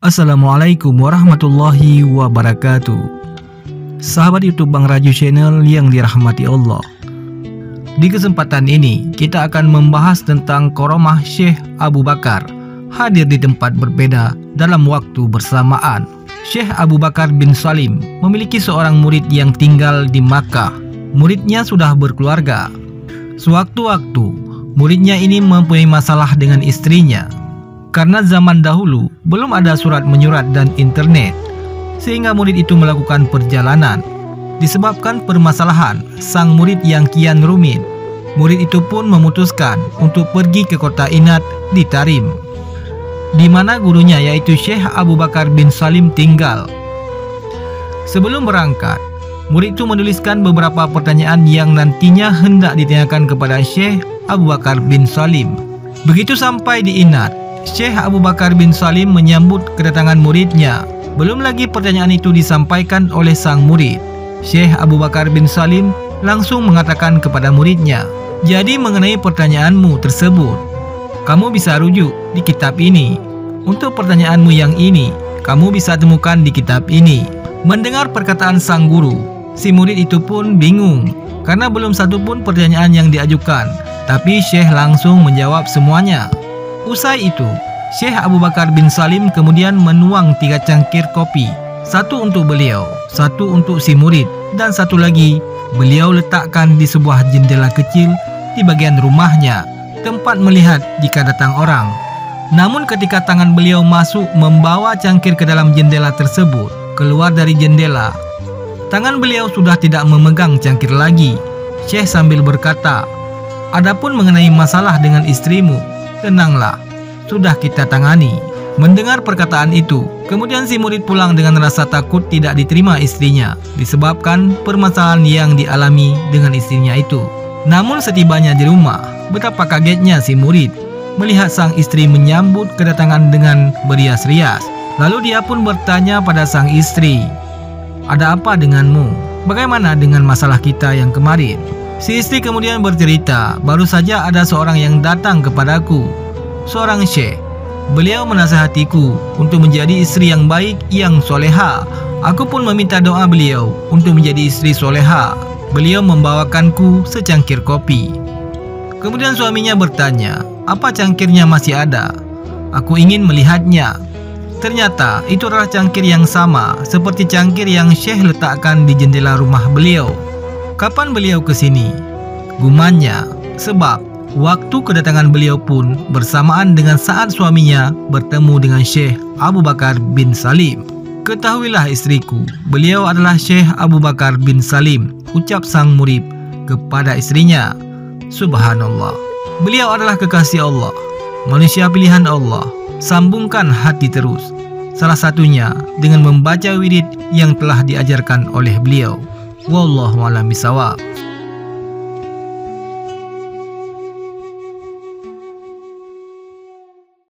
Assalamualaikum warahmatullahi wabarakatuh. Sahabat YouTube Bang Raju Channel yang dirahmati Allah. Di kesempatan ini kita akan membahas tentang Karamah Syekh Abu Bakar hadir di tempat berbeda dalam waktu bersamaan. Syekh Abu Bakar bin Salim memiliki seorang murid yang tinggal di Makkah. Muridnya sudah berkeluarga. Sewaktu-waktu muridnya ini mempunyai masalah dengan istrinya. Karena zaman dahulu belum ada surat menyurat dan internet, sehingga murid itu melakukan perjalanan. Disebabkan permasalahan sang murid yang kian rumit, murid itu pun memutuskan untuk pergi ke kota Inat di Tarim, di mana gurunya yaitu Syekh Abu Bakar bin Salim tinggal. Sebelum berangkat, murid itu menuliskan beberapa pertanyaan yang nantinya hendak ditanyakan kepada Syekh Abu Bakar bin Salim. Begitu sampai di Inat, Syekh Abu Bakar bin Salim menyambut kedatangan muridnya. Belum lagi pertanyaan itu disampaikan oleh sang murid, Syekh Abu Bakar bin Salim langsung mengatakan kepada muridnya, "Jadi mengenai pertanyaanmu tersebut, kamu bisa rujuk di kitab ini. Untuk pertanyaanmu yang ini, kamu bisa temukan di kitab ini." Mendengar perkataan sang guru, si murid itu pun bingung karena belum satu pun pertanyaan yang diajukan, tapi Syekh langsung menjawab semuanya. Usai itu, Syekh Abu Bakar bin Salim kemudian menuang 3 cangkir kopi. Satu untuk beliau, satu untuk si murid, dan satu lagi beliau letakkan di sebuah jendela kecil di bagian rumahnya, tempat melihat jika datang orang. Namun ketika tangan beliau masuk membawa cangkir ke dalam jendela tersebut, keluar dari jendela, tangan beliau sudah tidak memegang cangkir lagi. Syekh sambil berkata, "Adapun mengenai masalah dengan istrimu, tenanglah, sudah kita tangani." Mendengar perkataan itu, kemudian si murid pulang dengan rasa takut tidak diterima istrinya, disebabkan permasalahan yang dialami dengan istrinya itu. Namun setibanya di rumah, betapa kagetnya si murid melihat sang istri menyambut kedatangan dengan berias-rias. Lalu dia pun bertanya pada sang istri, "Ada apa denganmu? Bagaimana dengan masalah kita yang kemarin?" Si istri kemudian bercerita, "Baru saja ada seorang yang datang kepadaku, seorang syekh. Beliau menasihatiku untuk menjadi istri yang baik, yang soleha. Aku pun meminta doa beliau untuk menjadi istri soleha. Beliau membawakanku secangkir kopi." Kemudian suaminya bertanya, "Apa cangkirnya masih ada? Aku ingin melihatnya." Ternyata itu adalah cangkir yang sama seperti cangkir yang syekh letakkan di jendela rumah beliau. "Kapan beliau ke sini?" Gumanya, sebab waktu kedatangan beliau pun bersamaan dengan saat suaminya bertemu dengan Syekh Abu Bakar bin Salim. "Ketahuilah istriku, beliau adalah Syekh Abu Bakar bin Salim," ucap sang murid kepada istrinya. Subhanallah, beliau adalah kekasih Allah, manusia pilihan Allah. Sambungkan hati terus, salah satunya dengan membaca wirid yang telah diajarkan oleh beliau. Wallahu a'lam bishawab.